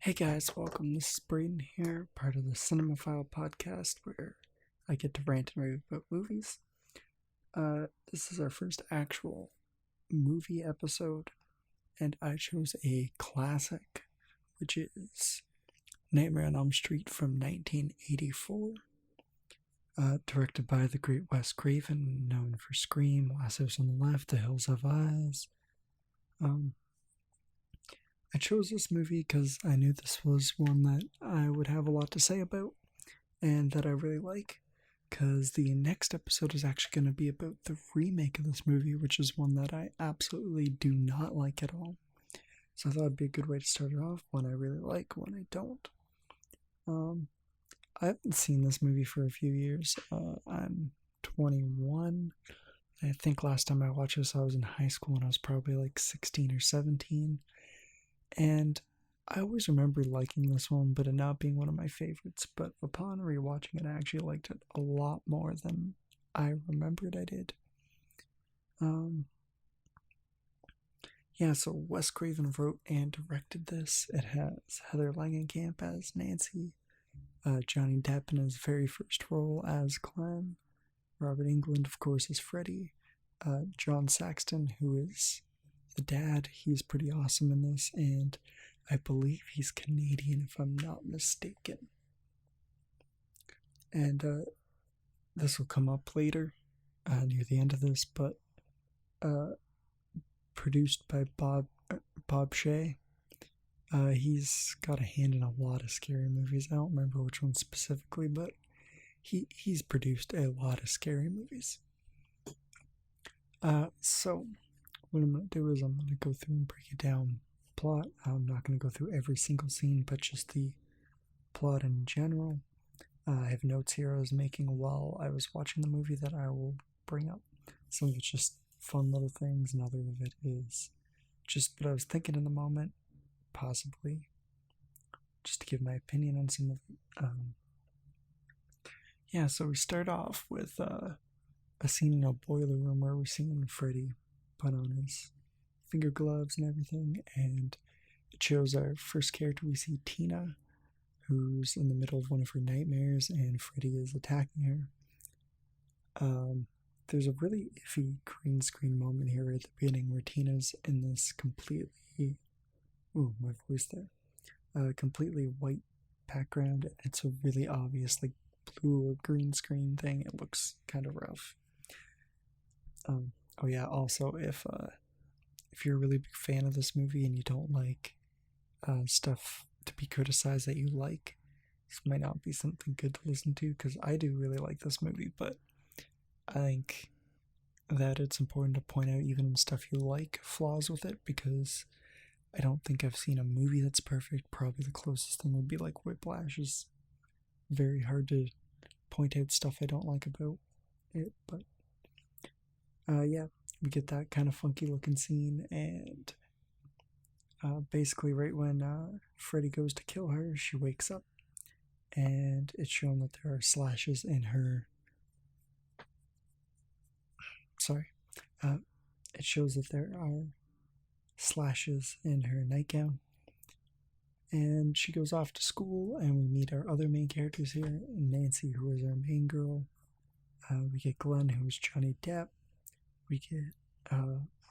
Hey guys, welcome. This is Braden here, part of the Cinemaphile podcast where I get to rant and rave about movies. This is our first actual movie episode, and I chose a classic, which is Nightmare on Elm Street from 1984. Directed by the great Wes Craven, known for Scream, Last House on the Left, The Hills Have Eyes. I chose this movie because I knew this was one that I would have a lot to say about and that I really like, because the next episode is actually going to be about the remake of this movie, which is one that I absolutely do not like at all. So I thought it'd be a good way to start it off, one I really like, one I don't. I haven't seen this movie for a few years. I'm 21. I think last time I watched this I was in high school and I was probably like 16 or 17. And I always remember liking this one, but it not being one of my favorites. But upon rewatching it, I actually liked it a lot more than I remembered I did. So Wes Craven wrote and directed this. It has Heather Langenkamp as Nancy, Johnny Depp in his very first role as Clem, Robert Englund, of course, as Freddy, John Saxton, who is the dad. He's pretty awesome in this, and I believe he's Canadian if I'm not mistaken. And this will come up later near the end of this, but produced by Bob Shea. He's got a hand in a lot of scary movies. I don't remember which one specifically, but he's produced a lot of scary movies. So what I'm going to do is I'm going to go through and break it down plot. I'm not going to go through every single scene, but just the plot in general. I have notes here I was making while I was watching the movie that I will bring up. Some of it's just fun little things, and other of it is just what I was thinking in the moment, possibly, just to give my opinion on some of it. So we start off with a scene in a boiler room where we're seeing Freddy put on his finger gloves and everything, and it shows our first character. We see Tina, who's in the middle of one of her nightmares, and Freddy is attacking her. There's a really iffy green screen moment here at the beginning where Tina's in this completely, completely white background. It's a really obvious like blue or green screen thing. It looks kind of rough. Also, if you're a really big fan of this movie and you don't like stuff to be criticized that you like, this might not be something good to listen to, because I do really like this movie, but I think that it's important to point out even stuff you like, flaws with it, because I don't think I've seen a movie that's perfect. Probably the closest thing would be like Whiplash. Is very hard to point out stuff I don't like about it, but we get that kind of funky looking scene, and basically right when Freddy goes to kill her, she wakes up, and it's shown that there are slashes in her. It shows that there are slashes in her nightgown, and she goes off to school, and we meet our other main characters here: Nancy, who is our main girl. We get Glenn, who is Johnny Depp. We get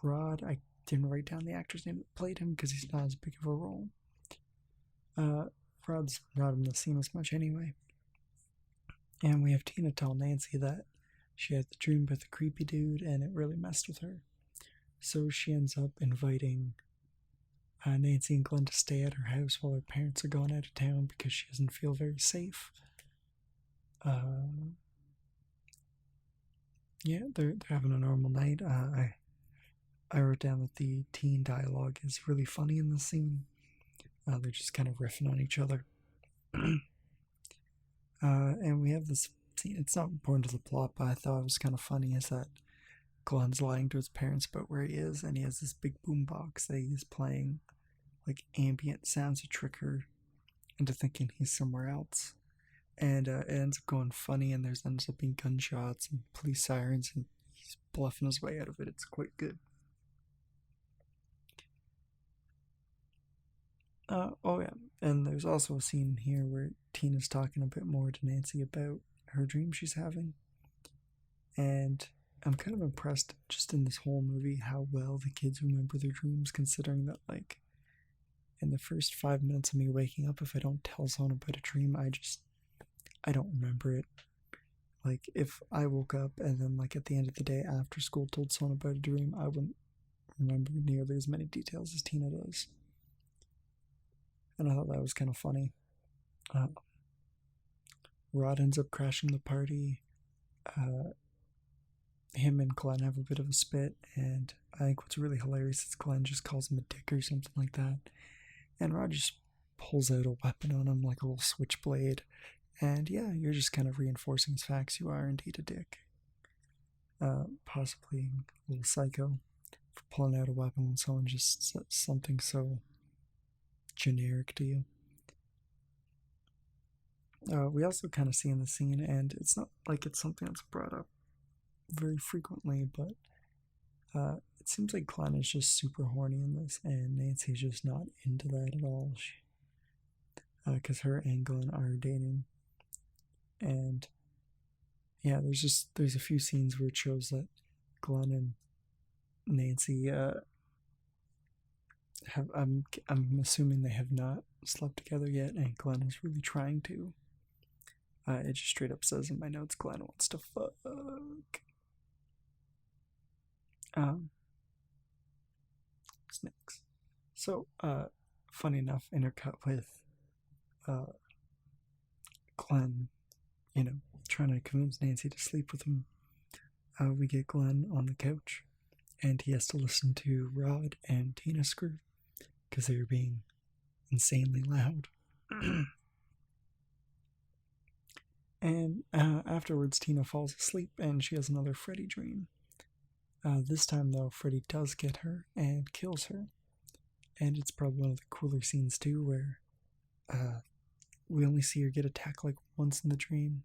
Rod. I didn't write down the actor's name that played him because he's not as big of a role. Rod's not in the scene as much anyway. And we have Tina tell Nancy that she had the dream about the creepy dude and it really messed with her. So she ends up inviting Nancy and Glenn to stay at her house while her parents are gone out of town because she doesn't feel very safe. They're having a normal night. I wrote down that the teen dialogue is really funny in this scene. They're just kind of riffing on each other. And we have this scene. It's not important to the plot, but I thought it was kind of funny, is that Glenn's lying to his parents about where he is, and he has this big boombox that he's playing like ambient sounds to trick her into thinking he's somewhere else. And it ends up going funny, and there's ends up being gunshots and police sirens, and he's bluffing his way out of it. It's quite good. And there's also a scene here where Tina's talking a bit more to Nancy about her dream she's having. And I'm kind of impressed just in this whole movie how well the kids remember their dreams, considering that, like, in the first 5 minutes of me waking up, if I don't tell someone about a dream, I don't remember it. Like, if I woke up and then, like, at the end of the day after school told someone about a dream, I wouldn't remember nearly as many details as Tina does. And I thought that was kind of funny. Rod ends up crashing the party. Him and Glenn have a bit of a spit, and I think what's really hilarious is Glenn just calls him a dick or something like that. And Rod just pulls out a weapon on him, like a little switchblade. And yeah, you're just kind of reinforcing his facts. You are indeed a dick. Possibly a little psycho for pulling out a weapon when someone just says something so generic to you. We also kind of see in the scene, and it's not like it's something that's brought up very frequently, but it seems like Glenn is just super horny in this, and Nancy's just not into that at all. Because her and Glenn are dating, and yeah, there's a few scenes where it shows that Glenn and Nancy have I'm assuming they have not slept together yet, and Glenn is really trying to. It just straight up says in my notes, Glenn wants to fuck. Snakes. So, funny enough, intercut with Glenn, trying to convince Nancy to sleep with him. We get Glenn on the couch, and he has to listen to Rod and Tina scream because they were being insanely loud. And afterwards, Tina falls asleep, and she has another Freddy dream. This time, though, Freddy does get her and kills her. And it's probably one of the cooler scenes, too, where we only see her get attacked like once in the dream.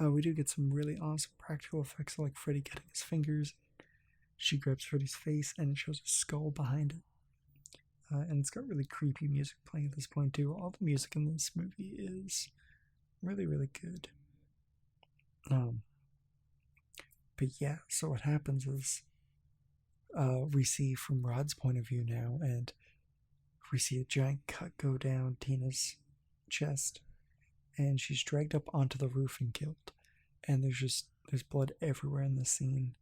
We do get some really awesome practical effects, like Freddy getting his fingers. She grabs Freddy's face, and it shows a skull behind it. And it's got really creepy music playing at this point, too. All the music in this movie is really, really good. But yeah, so what happens is we see from Rod's point of view now, and we see a giant cut go down Tina's chest, and she's dragged up onto the roof and killed. And there's blood everywhere in the scene.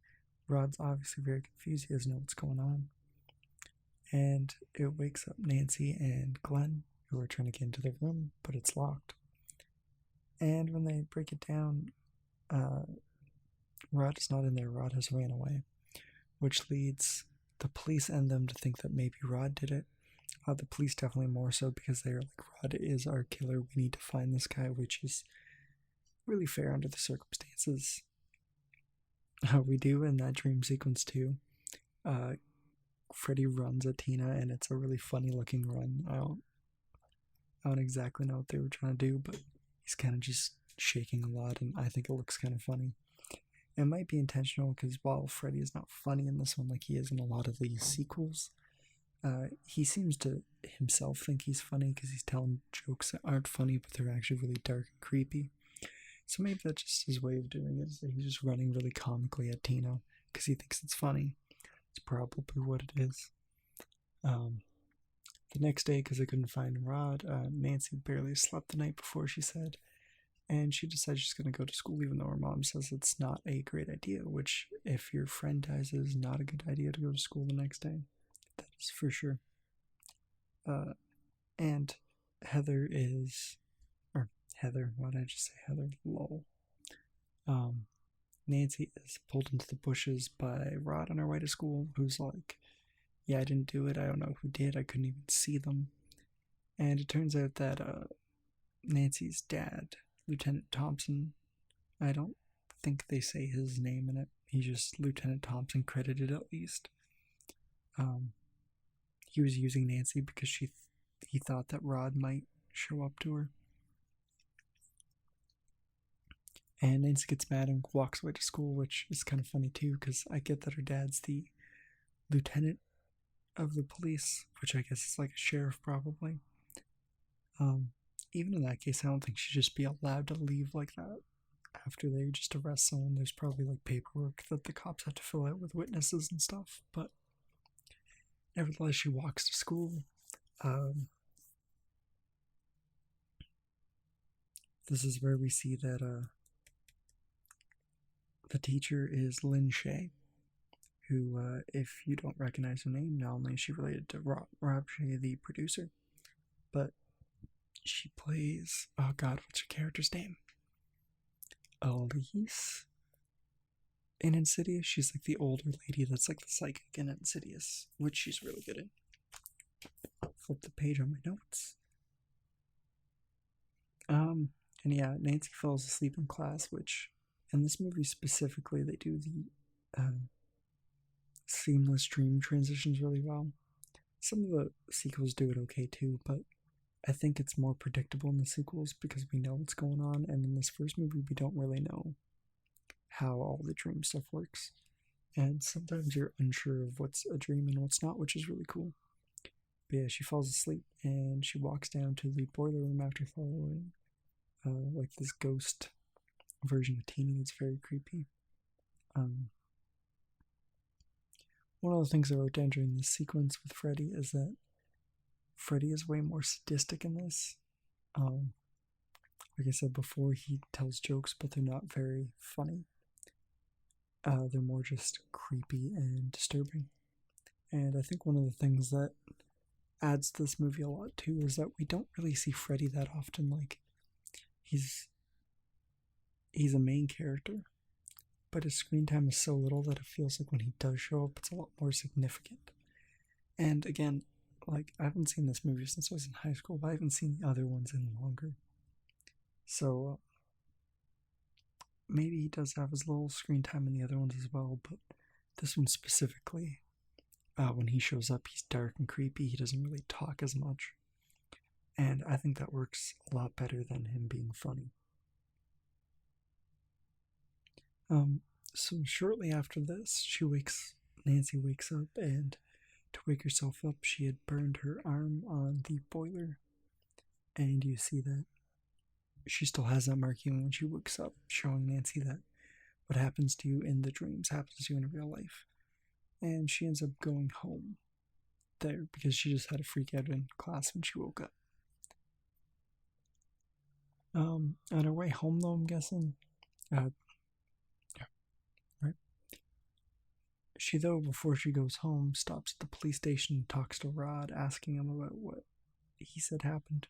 Rod's obviously very confused. He doesn't know what's going on. And it wakes up Nancy and Glenn, who are trying to get into the room, but it's locked. And when they break it down, Rod is not in there. Rod has ran away, which leads the police and them to think that maybe Rod did it. The police definitely more so, because they're like, Rod is our killer. We need to find this guy, which is really fair under the circumstances. We do in that dream sequence too. Freddy runs at Tina, and it's a really funny looking run. I don't exactly know what they were trying to do, but he's kind of just shaking a lot, and I think it looks kind of funny. It might be intentional, because while Freddy is not funny in this one like he is in a lot of these sequels, he seems to himself think he's funny because he's telling jokes that aren't funny, but they're actually really dark and creepy. So maybe that's just his way of doing it, is that he's just running really comically at Tina because he thinks it's funny. It's probably what it is. The next day, because I couldn't find Rod, Nancy barely slept the night before, she said, and she decides she's going to go to school even though her mom says it's not a great idea, which, if your friend dies, is not a good idea to go to school the next day. That is for sure. And Heather, why did I just say Heather? Lol. Nancy is pulled into the bushes by Rod on her way to school, who's like, yeah, I didn't do it. I don't know who did. I couldn't even see them. And it turns out that Nancy's dad, Lieutenant Thompson, I don't think they say his name in it. He's just Lieutenant Thompson credited, at least. He was using Nancy because he thought that Rod might show up to her. And Nancy gets mad and walks away to school, which is kind of funny too, because I get that her dad's the lieutenant of the police, which I guess is like a sheriff probably. even in that case, I don't think she'd just be allowed to leave like that. After they just arrest someone, there's probably like paperwork that the cops have to fill out with witnesses and stuff. But nevertheless, she walks to school. This is where we see that the teacher is Lynn Shay, who, if you don't recognize her name, not only is she related to Rob Shay, the producer, but she plays, oh god, what's her character's name? Elise in Insidious. She's like the older lady that's like the psychic in Insidious, which she's really good in. Flip the page on my notes. And yeah, Nancy falls asleep in class, which in this movie specifically, they do the seamless dream transitions really well. Some of the sequels do it okay too, but I think it's more predictable in the sequels because we know what's going on, and in this first movie, we don't really know how all the dream stuff works. And sometimes you're unsure of what's a dream and what's not, which is really cool. But yeah, she falls asleep and she walks down to the boiler room after following like this ghost version of Teeny. It's very creepy. One of the things I wrote down during this sequence with Freddy is that Freddy is way more sadistic in this. Like I said before, he tells jokes, but they're not very funny. They're more just creepy and disturbing. And I think one of the things that adds to this movie a lot too is that we don't really see Freddy that often. Like, he's a main character, but his screen time is so little that it feels like when he does show up, it's a lot more significant. And again, like, I haven't seen this movie since I was in high school, but I haven't seen the other ones in longer. So maybe he does have his little screen time in the other ones as well, but this one specifically, when he shows up, he's dark and creepy. He doesn't really talk as much. And I think that works a lot better than him being funny. So shortly after this, Nancy wakes up, and to wake herself up, she had burned her arm on the boiler. And you see that she still has that marking when she wakes up, showing Nancy that what happens to you in the dreams happens to you in real life. And she ends up going home there because she just had a freak out in class when she woke up. On her way home, though, I'm guessing, right? She, though, before she goes home, stops at the police station and talks to Rod, asking him about what he said happened.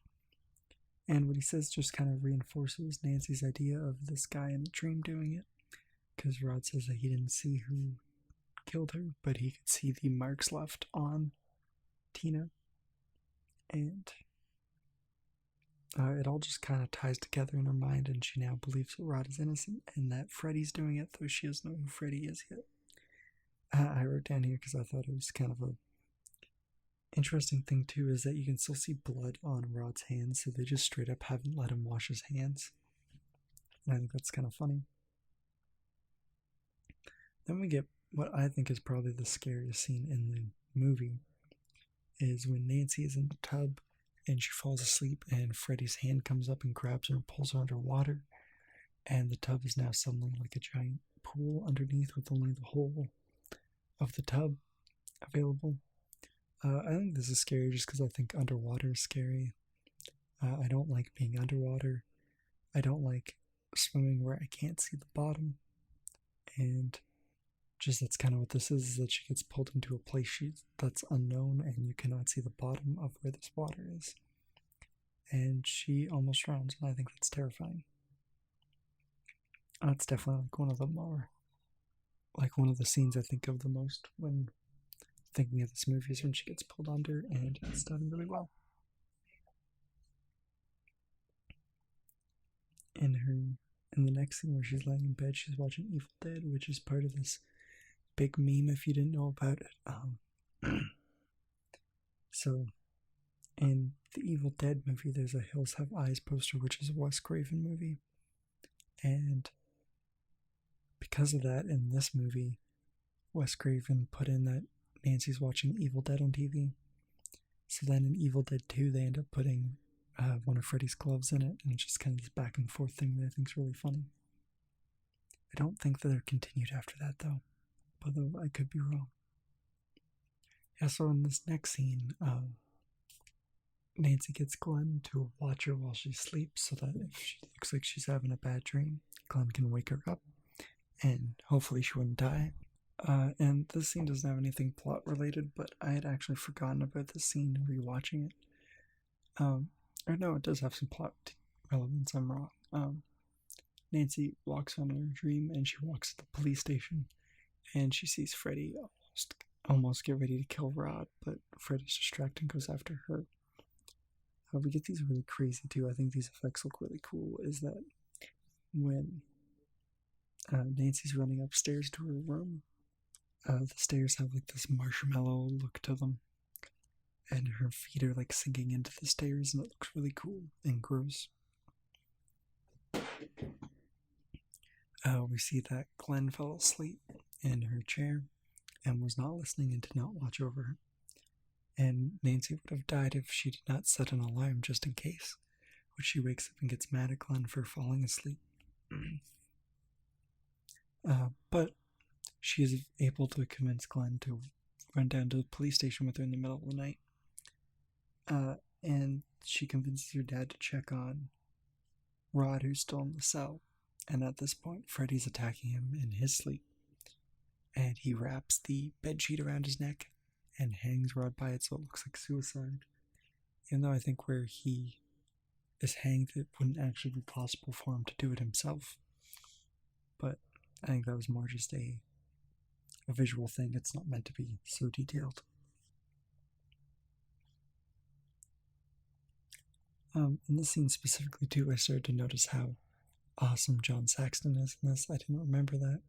And what he says just kind of reinforces Nancy's idea of this guy in the dream doing it, because Rod says that he didn't see who killed her, but he could see the marks left on Tina. And it all just kind of ties together in her mind, and she now believes that Rod is innocent and that Freddy's doing it, though she doesn't know who Freddy is yet. I wrote down here because I thought it was kind of a interesting thing too, is that you can still see blood on Rod's hands, so they just straight up haven't let him wash his hands. And I think that's kind of funny. Then we get what I think is probably the scariest scene in the movie, is when Nancy is in the tub and she falls asleep and Freddy's hand comes up and grabs her and pulls her underwater, and the tub is now suddenly like a giant pool underneath with only the hole of the tub available. I think this is scary just because I think underwater is scary. I don't like being underwater. I don't like swimming where I can't see the bottom. And just that's kind of what this is that she gets pulled into a place that's unknown and you cannot see the bottom of where this water is. And she almost drowns, and I think that's terrifying. That's definitely like one of the scenes I think of the most when thinking of this movie, is when she gets pulled under, and it's done really well. In the next scene where she's laying in bed, she's watching Evil Dead, which is part of this big meme if you didn't know about it. So in the Evil Dead movie, there's a Hills Have Eyes poster, which is a Wes Craven movie. And because of that, in this movie, Wes Craven put in that Nancy's watching Evil Dead on TV. So then in Evil Dead 2, they end up putting one of Freddy's gloves in it, and it's just kind of this back and forth thing that I think is really funny. I don't think that they're continued after that, though, although I could be wrong. Yeah, so in this next scene, Nancy gets Glenn to watch her while she sleeps so that if she looks like she's having a bad dream, Glenn can wake her up and hopefully she wouldn't die. And this scene doesn't have anything plot related, but I had actually forgotten about this scene rewatching it. Or no, it does have some plot relevance, I'm wrong. Nancy walks on her dream and she walks to the police station and she sees Freddy almost get ready to kill Rod, but Freddy's distracted and goes after her. We get these really crazy too. I think these effects look really cool. Is that when Nancy's running upstairs to her room, the stairs have like this marshmallow look to them, and her feet are like sinking into the stairs, and it looks really cool and gross. We see that Glenn fell asleep in her chair and was not listening and did not watch over her. And Nancy would have died if she did not set an alarm just in case, which she wakes up and gets mad at Glenn for falling asleep. But she is able to convince Glenn to run down to the police station with her in the middle of the night. And she convinces her dad to check on Rod, who's still in the cell. And at this point, Freddy's attacking him in his sleep. And he wraps the bedsheet around his neck and hangs Rod by it so it looks like suicide. Even though I think where he is hanged, it wouldn't actually be possible for him to do it himself. But I think that was more just a visual thing. It's not meant to be so detailed. In this scene specifically too, I started to notice how awesome John Saxon is in this. I didn't remember that.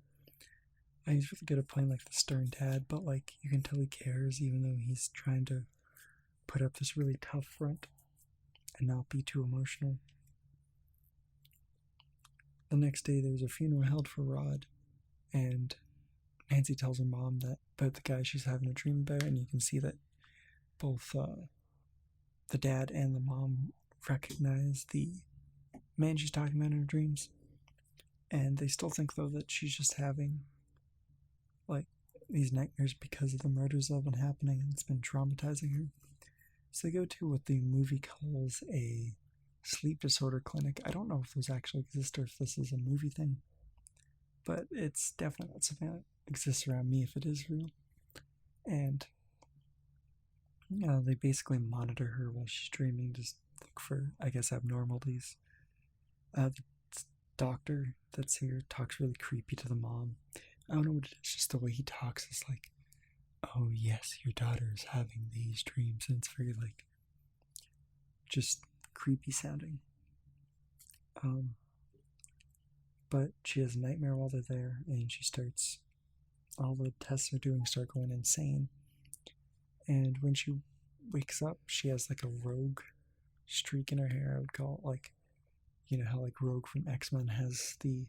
He's really good at playing like the stern dad, but like you can tell he cares even though he's trying to put up this really tough front and not be too emotional. The next day there's a funeral held for Rod, and Nancy tells her mom that about the guy she's having a dream about, and you can see that both the dad and the mom recognize the man she's talking about in her dreams, and they still think though that she's just having like these nightmares because of the murders that have been happening and it's been traumatizing her. So they go to what the movie calls a sleep disorder clinic. I don't know if those actually exist or if this is a movie thing, but it's definitely not something that exists around me if it is real. And they basically monitor her while she's dreaming, just look for, I guess, abnormalities. The doctor that's here talks really creepy to the mom. I don't know what it is, just the way he talks is like, oh yes, your daughter is having these dreams, and it's very like, just creepy sounding. But she has a nightmare while they're there, and she starts, all the tests they're doing start going insane. And when she wakes up, she has like a rogue streak in her hair. I would call it like, you know how like Rogue from X-Men has the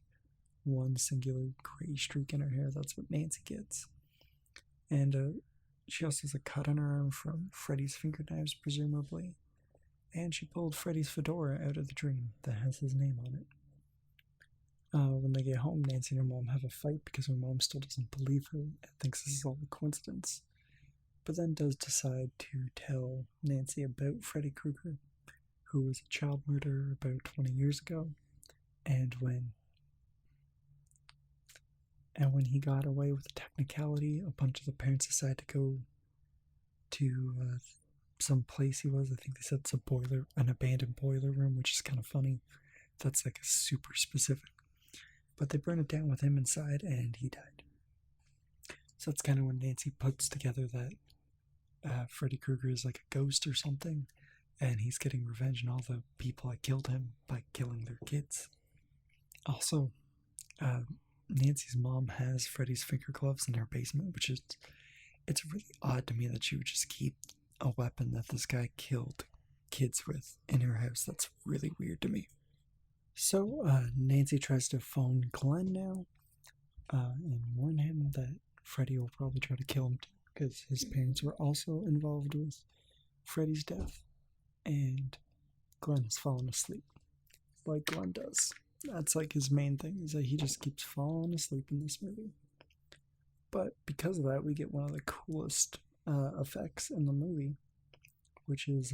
one singular gray streak in her hair. That's what Nancy gets. And she also has a cut on her arm from Freddy's finger knives, presumably. And she pulled Freddy's fedora out of the dream that has his name on it. When they get home, Nancy and her mom have a fight because her mom still doesn't believe her and thinks this is all a coincidence, but then does decide to tell Nancy about Freddy Krueger, who was a child murderer about 20 years ago, and when he got away with a technicality, a bunch of the parents decided to go to some place he was. I think they said it's an abandoned boiler room, which is kind of funny. That's like a super specific. But they burned it down with him inside, and he died. So that's kind of when Nancy puts together that Freddy Krueger is like a ghost or something, and he's getting revenge on all the people that killed him by killing their kids. Also, Nancy's mom has Freddy's finger gloves in her basement, which is, it's really odd to me that she would just keep a weapon that this guy killed kids with in her house. That's really weird to me. So Nancy tries to phone Glenn now and warn him that Freddy will probably try to kill him too, because his parents were also involved with Freddy's death. And Glenn has fallen asleep, like Glenn does. That's like his main thing, is that he just keeps falling asleep in this movie. But because of that, we get one of the coolest effects in the movie, which is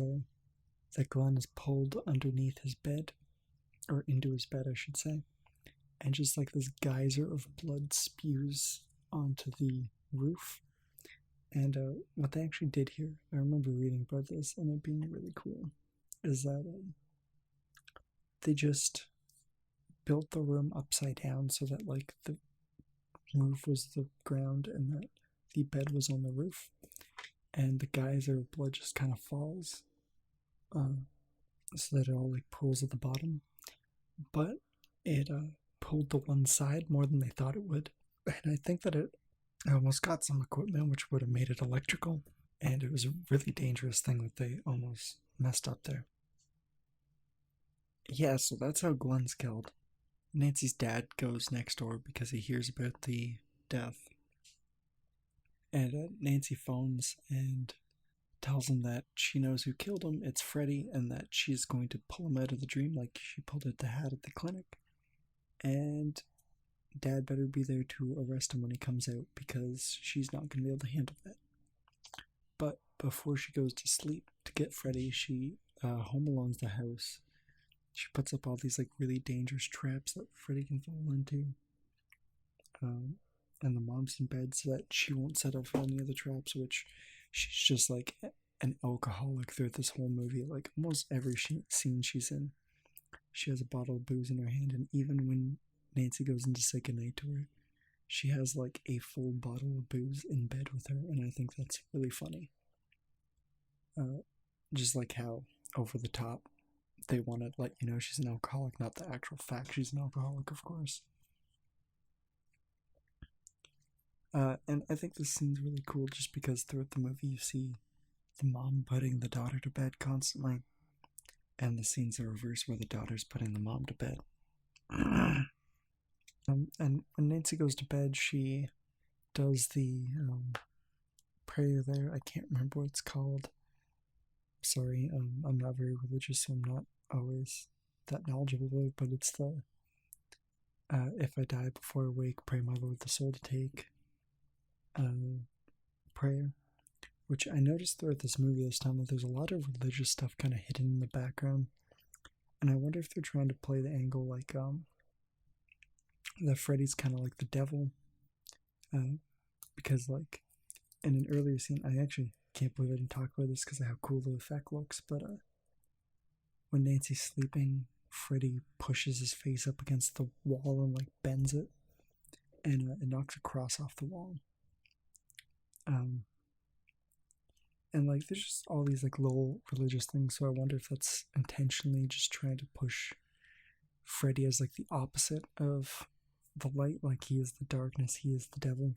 that Glenn is pulled underneath his bed, or into his bed, I should say, and just like this geyser of blood spews onto the roof. And what they actually did here, I remember reading about this and it being really cool, is that they just built the room upside down so that like the roof was the ground and that the bed was on the roof, and the geyser of blood just kind of falls, so that it all like pools at the bottom. But it pulled to one side more than they thought it would, and I think that it almost got some equipment which would have made it electrical, and it was a really dangerous thing that they almost messed up there. Yeah, so that's how Glenn's killed. Nancy's dad goes next door because he hears about the death, and Nancy phones and tells him that she knows who killed him, it's Freddy, and that she's going to pull him out of the dream like she pulled out the hat at the clinic. And Dad better be there to arrest him when he comes out, because she's not going to be able to handle that. But before she goes to sleep to get Freddy, she home alones the house. She puts up all these like really dangerous traps that Freddy can fall into. And the mom's in bed so that she won't set off any of the traps, which she's just like an alcoholic throughout this whole movie. Like almost every scene she's in, she has a bottle of booze in her hand, and even when Nancy goes in to say goodnight to her, she has like a full bottle of booze in bed with her, and I think that's really funny. Just like how over the top they want to let you know she's an alcoholic, not the actual fact she's an alcoholic, of course. And I think this scene's really cool just because throughout the movie you see the mom putting the daughter to bed constantly, and the scenes are reversed where the daughter's putting the mom to bed. And when Nancy goes to bed, she does the prayer there. I can't remember what it's called. Sorry, I'm not very religious, so I'm not always that knowledgeable, but it's the if I die before I wake, pray my Lord the soul to take prayer, which I noticed throughout this movie this time that there's a lot of religious stuff kind of hidden in the background, and I wonder if they're trying to play the angle like that Freddy's kind of like the devil, because like in an earlier scene, I actually can't believe I didn't talk about this because of how cool the effect looks, but when Nancy's sleeping, Freddy pushes his face up against the wall and like bends it, and it knocks a cross off the wall. And like there's just all these like little religious things, so I wonder if that's intentionally just trying to push Freddy as like the opposite of the light, like he is the darkness, he is the devil.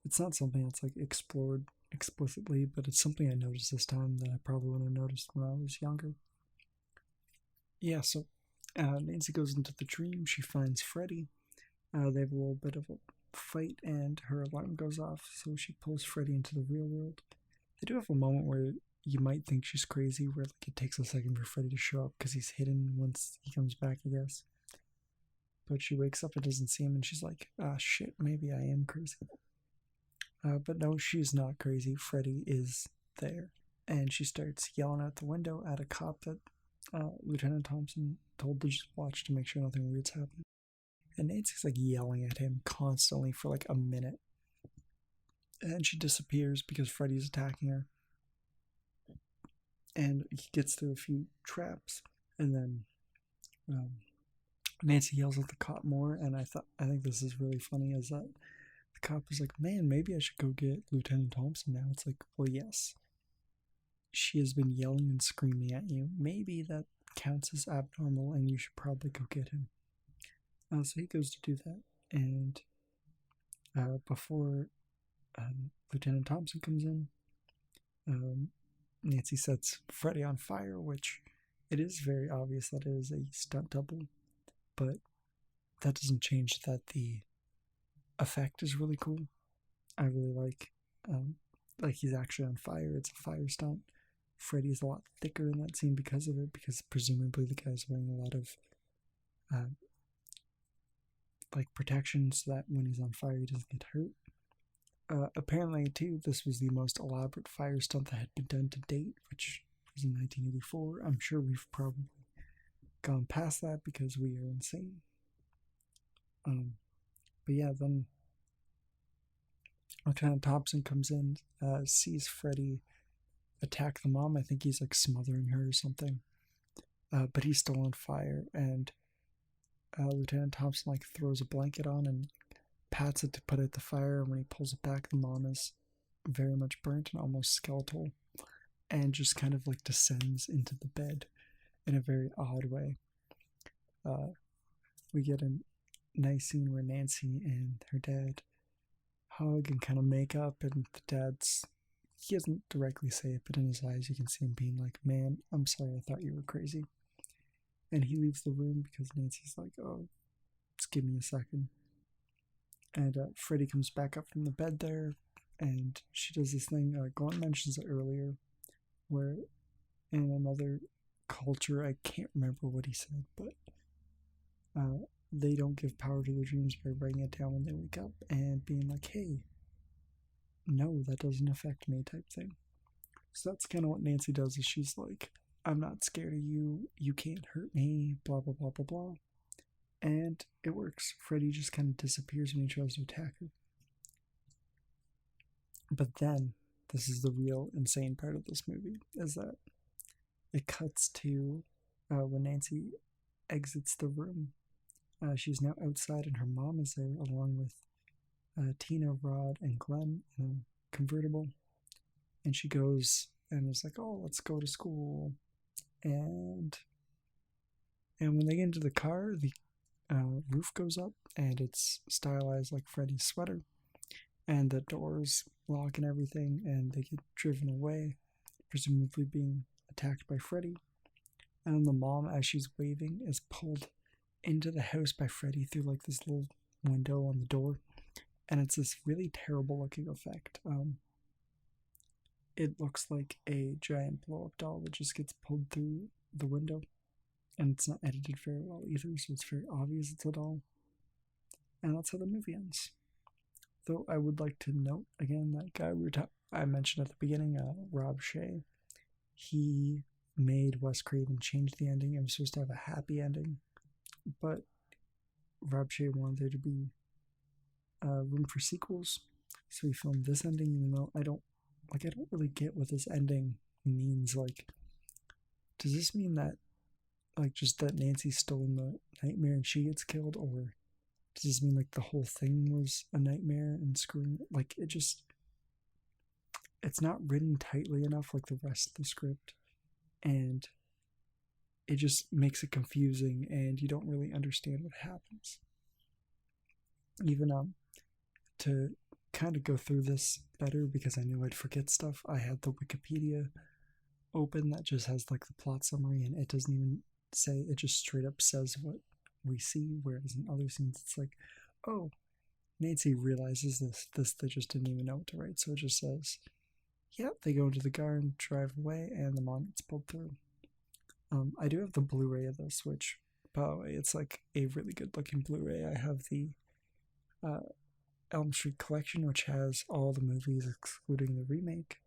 It's not something that's like explored explicitly, but it's something I noticed this time that I probably wouldn't have noticed when I was younger. Yeah, so Nancy goes into the dream, she finds Freddy. They have a little bit of a fight and her alarm goes off, so she pulls Freddy into the real world. They do have a moment where you might think she's crazy, where like it takes a second for Freddy to show up because he's hidden once he comes back, I guess. But she wakes up and doesn't see him, and she's like, ah, shit, maybe I am crazy. But no, she's not crazy. Freddy is there. And she starts yelling out the window at a cop that Lieutenant Thompson told to just watch to make sure nothing weird's happening. And Nancy's like yelling at him constantly for like a minute. And she disappears because Freddy's attacking her. And he gets through a few traps. And then Nancy yells at the cop more. And I think this is really funny, is that the cop is like, man, maybe I should go get Lieutenant Thompson now. It's like, well, yes. She has been yelling and screaming at you. Maybe that counts as abnormal and you should probably go get him. So he goes to do that. And before Lieutenant Thompson comes in, Nancy sets Freddy on fire, which it is very obvious that it is a stunt double, but that doesn't change that the effect is really cool. I really like he's actually on fire. It's a fire stunt, Freddy's a lot thicker in that scene because of it, because presumably the guy's wearing a lot of like protection so that when he's on fire he doesn't get hurt. Apparently, too, this was the most elaborate fire stunt that had been done to date, which was in 1984. I'm sure we've probably gone past that because we are insane. But yeah, then Lieutenant Thompson comes in, sees Freddy attack the mom. I think he's like smothering her or something. But he's still on fire, and Lieutenant Thompson like throws a blanket on and pats it to put out the fire, and when he pulls it back, the mom is very much burnt and almost skeletal, and just kind of like descends into the bed in a very odd way. We get a nice scene where Nancy and her dad hug and kind of make up, and the he doesn't directly say it, but in his eyes you can see him being like, man, I'm sorry, I thought you were crazy. And he leaves the room because Nancy's like, oh, just give me a second. And Freddy comes back up from the bed there, and she does this thing, Glenn mentions it earlier, where in another culture, I can't remember what he said, but they don't give power to their dreams by writing it down when they wake up and being like, hey, no, that doesn't affect me type thing. So that's kind of what Nancy does, is she's like, I'm not scared of you, you can't hurt me, blah, blah, blah, blah, blah. And it works. Freddy just kind of disappears when he tries to attack her. But then, this is the real insane part of this movie, is that it cuts to when Nancy exits the room. She's now outside and her mom is there along with Tina, Rod, and Glenn in a convertible. And she goes and is like, oh, let's go to school. And when they get into the car, the roof goes up and it's stylized like Freddy's sweater, and the doors lock and everything, and they get driven away, presumably being attacked by Freddy. And the mom, as she's waving, is pulled into the house by Freddy through like this little window on the door, and it's this really terrible looking effect. It looks like a giant blow-up doll that just gets pulled through the window. And it's not edited very well either, so it's very obvious it's a doll. And that's how the movie ends. Though I would like to note, again, that guy I mentioned at the beginning, Rob Shea, he made Wes Craven change the ending. It was supposed to have a happy ending, but Rob Shea wanted there to be room for sequels, so he filmed this ending, even though I don't really get what this ending means. Like, does this mean that like just that Nancy's still in the nightmare and she gets killed, or does this mean like the whole thing was a nightmare and screwing? Like, it's not written tightly enough like the rest of the script, and it just makes it confusing and you don't really understand what happens. Even to kind of go through this better, because I knew I'd forget stuff, I had the Wikipedia open that just has like the plot summary, and it doesn't even say, it just straight up says what we see, whereas in other scenes it's like, oh, Nancy realizes this they just didn't even know what to write, so it just says, yep, they go into the car and drive away and the mom gets pulled through. I do have the Blu-ray of this, which, by the way, it's like a really good looking Blu-ray. I have the Elm Street collection, which has all the movies excluding the remake,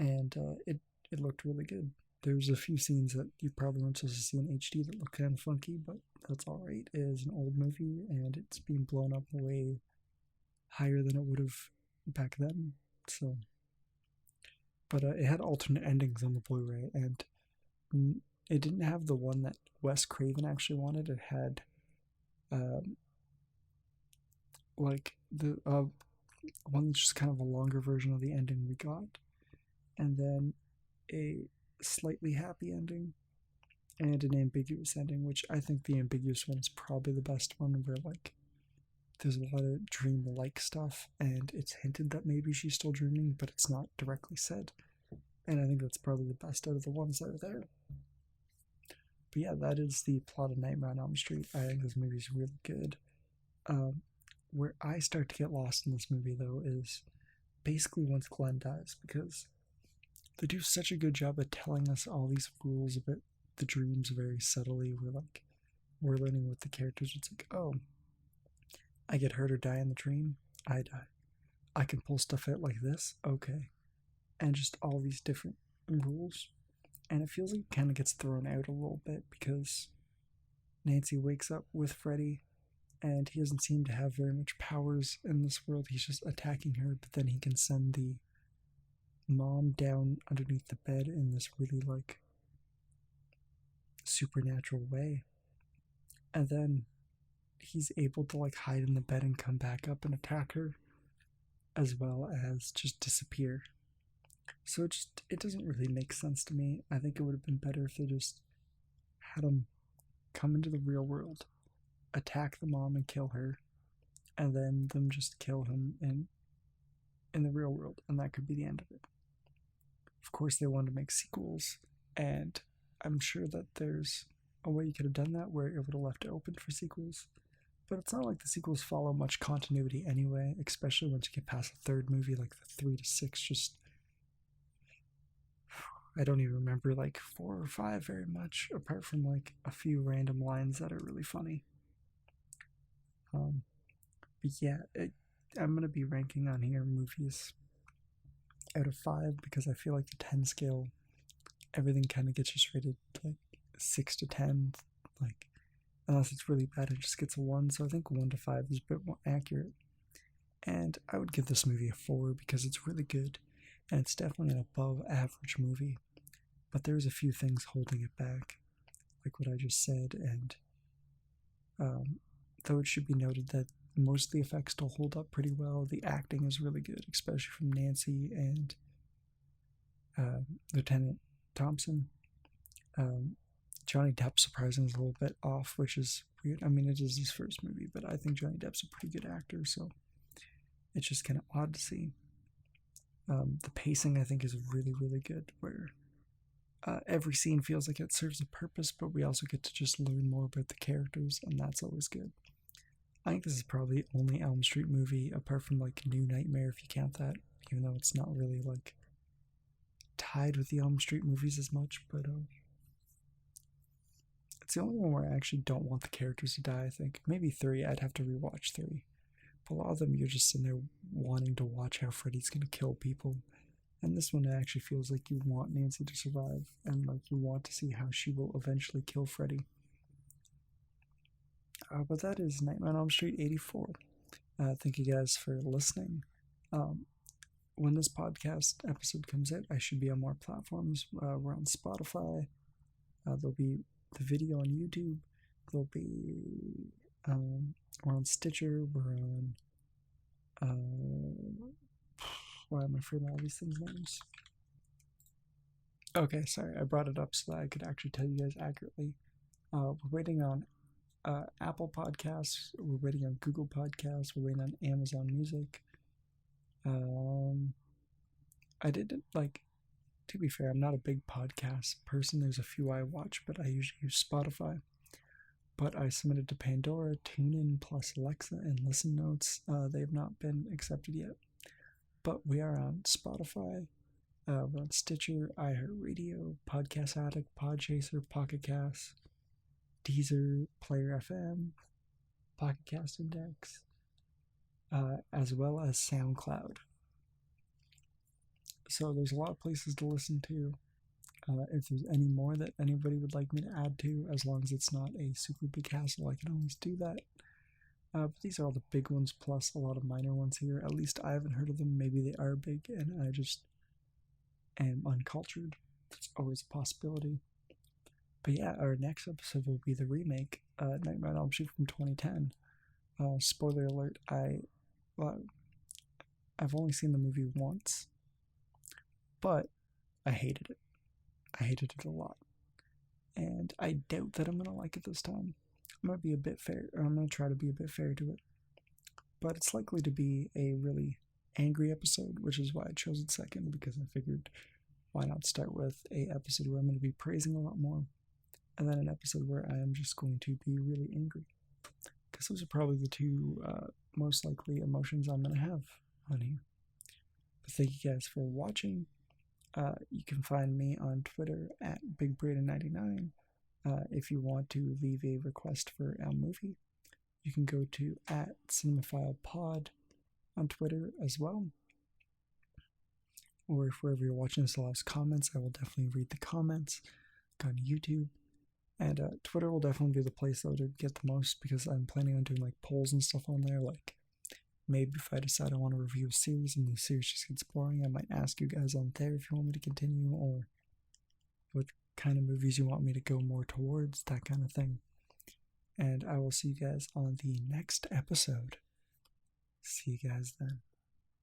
and it looked really good. There's a few scenes that you probably weren't supposed to see in HD that look kind of funky, but that's alright. It is an old movie, and it's being blown up way higher than it would have back then. So, but it had alternate endings on the Blu-ray, and it didn't have the one that Wes Craven actually wanted. It had like the one that's just kind of a longer version of the ending we got, and then a slightly happy ending and an ambiguous ending, which I think the ambiguous one is probably the best one, where like there's a lot of dream-like stuff and it's hinted that maybe she's still dreaming, but it's not directly said, and I think that's probably the best out of the ones that are there. But yeah, that is the plot of Nightmare on Elm Street. I think this movie is really good. Where I start to get lost in this movie, though, is basically once Glenn dies, because they do such a good job at telling us all these rules about the dreams very subtly. We're learning with the characters. It's like, oh, I get hurt or die in the dream, I die. I can pull stuff out like this, okay. And just all these different rules. And it feels like it kind of gets thrown out a little bit because Nancy wakes up with Freddy and he doesn't seem to have very much powers in this world. He's just attacking her, but then he can send the mom down underneath the bed in this really supernatural way. And then he's able to hide in the bed and come back up and attack her, as well as just disappear. So it doesn't really make sense to me. I think it would have been better if they just had him come into the real world, attack the mom and kill her, and then them just kill him in the real world, and that could be the end of it. Of course, they wanted to make sequels, and I'm sure that there's a way you could have done that where it would have left it open for sequels. But it's not like the sequels follow much continuity anyway, especially once you get past the third movie, like the 3 to 6, just... I don't even remember 4 or 5 very much, apart from a few random lines that are really funny. But yeah, I'm going to be ranking on here movies out of 5 because I feel like the 10 scale, everything kind of gets just rated 6 to 10, unless it's really bad, it just gets a 1. So I think 1 to 5 is a bit more accurate. And I would give this movie a 4 because it's really good, and it's definitely an above average movie. But there's a few things holding it back, like what I just said, and though it should be noted that most of the effects still hold up pretty well, the acting is really good, especially from Nancy and Lieutenant Thompson. Johnny Depp surprisingly is a little bit off, which is weird. I mean, it is his first movie, but I think Johnny Depp's a pretty good actor, so it's just kind of odd to see. The pacing, I think, is really, really good, where every scene feels like it serves a purpose, but we also get to just learn more about the characters, and that's always good. I think this is probably the only Elm Street movie, apart from New Nightmare, if you count that, even though it's not really tied with the Elm Street movies as much, but it's the only one where I actually don't want the characters to die, I think. Maybe 3, I'd have to rewatch 3. But a lot of them, you're just sitting there wanting to watch how Freddy's going to kill people. And this one actually feels like you want Nancy to survive, and you want to see how she will eventually kill Freddy. But that is Nightmare on Elm Street 84. Thank you guys for listening. When this podcast episode comes out, I should be on more platforms. We're on Spotify. There'll be the video on YouTube. There'll be... we're on Stitcher. We're on... why am I forgetting all these things' names? Okay, sorry. I brought it up so that I could actually tell you guys accurately. We're waiting on Apple Podcasts. We're waiting on Google Podcasts. We're waiting on Amazon Music. I didn't to be fair, I'm not a big podcast person. There's a few I watch, but I usually use Spotify. But I submitted to Pandora, TuneIn, plus Alexa, and Listen Notes. They have not been accepted yet. But we are on Spotify. We're on Stitcher, iHeartRadio, Podcast Addict, Podchaser, Pocket Cast, Deezer, Player FM, Pocket Cast Index, as well as SoundCloud. So there's a lot of places to listen to. If there's any more that anybody would like me to add to, as long as it's not a super big hassle, I can always do that. But these are all the big ones, plus a lot of minor ones here. At least I haven't heard of them. Maybe they are big, and I just am uncultured. It's always a possibility. But yeah, our next episode will be the remake, Nightmare on Elm Street from 2010. Spoiler alert, I've only seen the movie once, but I hated it. I hated it a lot. And I doubt that I'm going to like it this time. I'm going to be a bit fair, or I'm going to try to be a bit fair to it. But it's likely to be a really angry episode, which is why I chose it second, because I figured why not start with a episode where I'm going to be praising a lot more, and then an episode where I am just going to be really angry. Because those are probably the two most likely emotions I'm going to have on here. But thank you guys for watching. You can find me on Twitter at BigBraden99. If you want to leave a request for Elm Movie, you can go to at Cinemaphile Pod on Twitter as well. Or if wherever you're watching this allows comments, I will definitely read the comments on YouTube. And Twitter will definitely be the place though to get the most, because I'm planning on doing like polls and stuff on there. Like maybe if I decide I want to review a series and the series just gets boring, I might ask you guys on there if you want me to continue, or what kind of movies you want me to go more towards, that kind of thing. And I will see you guys on the next episode. See you guys then.